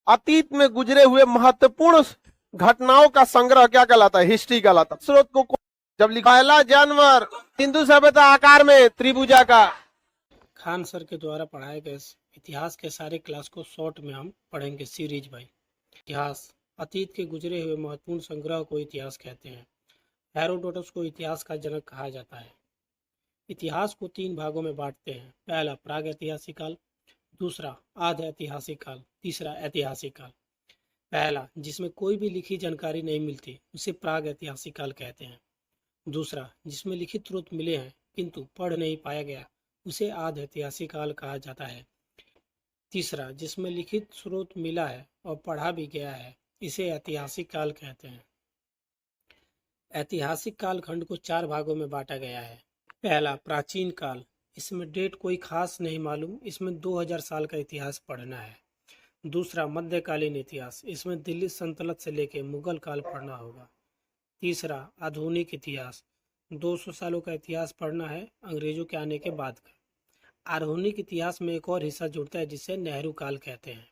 अतीत में गुजरे हुए महत्वपूर्ण घटनाओं का संग्रह क्या कहलाता है? हिस्ट्री कहलाता है। स्रोत को जब लिखा पहला जानवर हिंदू सभ्यता आकार में त्रिभुजा का। खान सर के द्वारा पढ़ाए गए इतिहास के सारे क्लास को शॉर्ट में हम पढ़ेंगे सीरीज बाई। इतिहास अतीत के गुजरे हुए महत्वपूर्ण संग्रह को इतिहास कहते हैं। हेरोडोटस को इतिहास का जनक कहा जाता है। इतिहास को 3 भागों में बांटते हैं। पहला प्राग ऐतिहासिक काल, दूसरा आधे ऐतिहासिक काल, तीसरा ऐतिहासिक काल। पहला, जिसमें कोई भी लिखी जानकारी नहीं मिलती, उसे प्राग ऐतिहासिक काल कहते हैं। दूसरा, जिसमें लिखित स्रोत मिले हैं किंतु पढ़ नहीं पाया गया, उसे आधे ऐतिहासिक काल कहा जाता है। तीसरा, जिसमें लिखित स्रोत मिला है और पढ़ा भी गया है, इसे ऐतिहासिक काल कहते हैं। ऐतिहासिक काल खंड को 4 भागों में बांटा गया है। पहला प्राचीन काल, इसमें डेट कोई खास नहीं मालूम, इसमें 2000 साल का इतिहास पढ़ना है। दूसरा मध्यकालीन इतिहास, इसमें दिल्ली सल्तनत से लेकर मुगल काल पढ़ना होगा। तीसरा आधुनिक इतिहास, 200 सालों का इतिहास पढ़ना है, अंग्रेजों के आने के बाद का। आधुनिक इतिहास में एक और हिस्सा जुड़ता है जिसे नेहरू काल कहते हैं।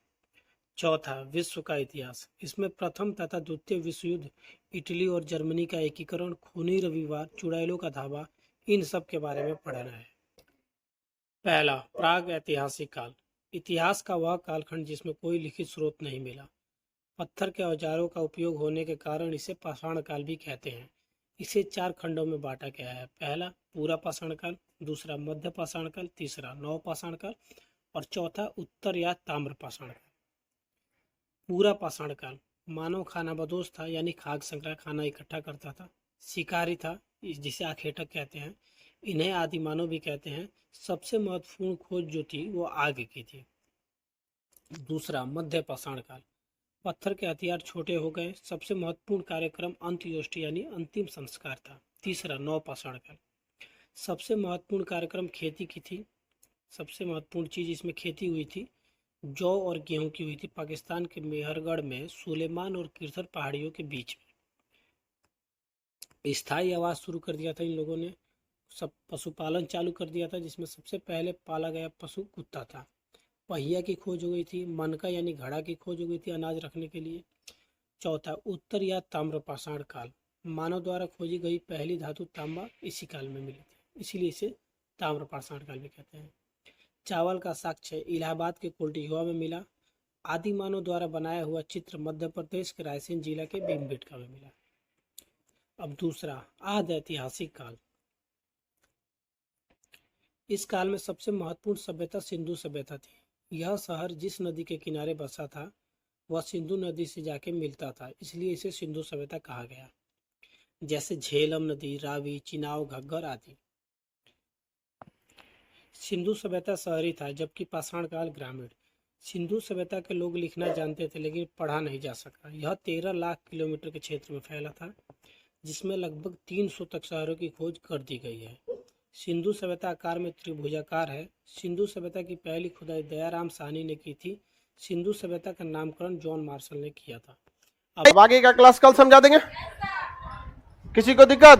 चौथा विश्व का इतिहास, इसमें प्रथम तथा द्वितीय विश्व युद्ध, इटली और जर्मनी का एकीकरण, खूनी रविवार, चुड़ैलों का धावा, इन सब के बारे में पढ़ना है। पहला प्राग ऐतिहासिक काल, इतिहास का वह कालखंड जिसमें कोई लिखित स्रोत नहीं मिला। पत्थर के औजारों का उपयोग होने के कारण इसे पाषाण काल भी कहते हैं। इसे 4 खंडों में बांटा गया है। पहला पूरा पाषाण काल, दूसरा मध्य पाषाण काल, तीसरा नव पाषाण काल और चौथा उत्तर या ताम्र पाषाण काल। पूरा पाषाण काल, मानव खानाबदोश था, यानी खाद्य संग्रह, खाना इकट्ठा करता था, शिकारी था, जिसे आखेटक कहते हैं, इन्हें आदि मानव भी कहते हैं। सबसे महत्वपूर्ण खोज जो थी वो आग की थी। दूसरा मध्य पाषाण काल, पत्थर के हथियार छोटे हो गए, सबसे महत्वपूर्ण कार्यक्रम अंत्येष्टि यानी अंतिम संस्कार था। तीसरा नव पाषाण काल, सबसे महत्वपूर्ण कार्यक्रम खेती की थी, सबसे महत्वपूर्ण चीज इसमें खेती हुई थी, जौ और गेहूं की हुई थी, पाकिस्तान के मेहरगढ़ में सुलेमान और किरसर पहाड़ियों के बीच में। स्थायी आवास शुरू कर दिया था इन लोगों ने, सब पशुपालन चालू कर दिया था, जिसमें सबसे पहले पाला गया पशु कुत्ता था। पहिया की खोज हो गई थी, मनका यानी घड़ा की खोज हो गई थी अनाज रखने के लिए। चौथा उत्तर या ताम्र पाषाण काल, मानव द्वारा खोजी गई पहली धातु तांबा इसी काल में मिली थी, इसीलिए इसे ताम्र पाषाण काल भी कहते हैं। चावल का साक्ष्य इलाहाबाद के कोल्टिहुआ में मिला। आदि मानव द्वारा बनाया हुआ चित्र मध्य प्रदेश के रायसेन जिला के भीमबेटका में मिला। अब दूसरा आधे ऐतिहासिक काल, इस काल में सबसे महत्वपूर्ण सभ्यता सिंधु सभ्यता थी। यह शहर जिस नदी के किनारे बसा था वह सिंधु नदी से जाके मिलता था, इसलिए इसे सिंधु सभ्यता कहा गया, जैसे झेलम नदी, रावी, चिनाव, घग्गर आदि। सिंधु सभ्यता शहरी था, जबकि पाषाण काल ग्रामीण। सिंधु सभ्यता के लोग लिखना जानते थे लेकिन पढ़ा नहीं जा सका। यह 13 लाख किलोमीटर के क्षेत्र में फैला था, जिसमें लगभग 300 तक शहरों की खोज कर दी गई है। सिंधु सभ्यता आकार में त्रिभुजाकार है। सिंधु सभ्यता की पहली खुदाई दयाराम साहनी ने की थी। सिंधु सभ्यता का नामकरण जॉन मार्शल ने किया था। अब आगे का क्लास कल समझा देंगे। किसी को दिक्कत?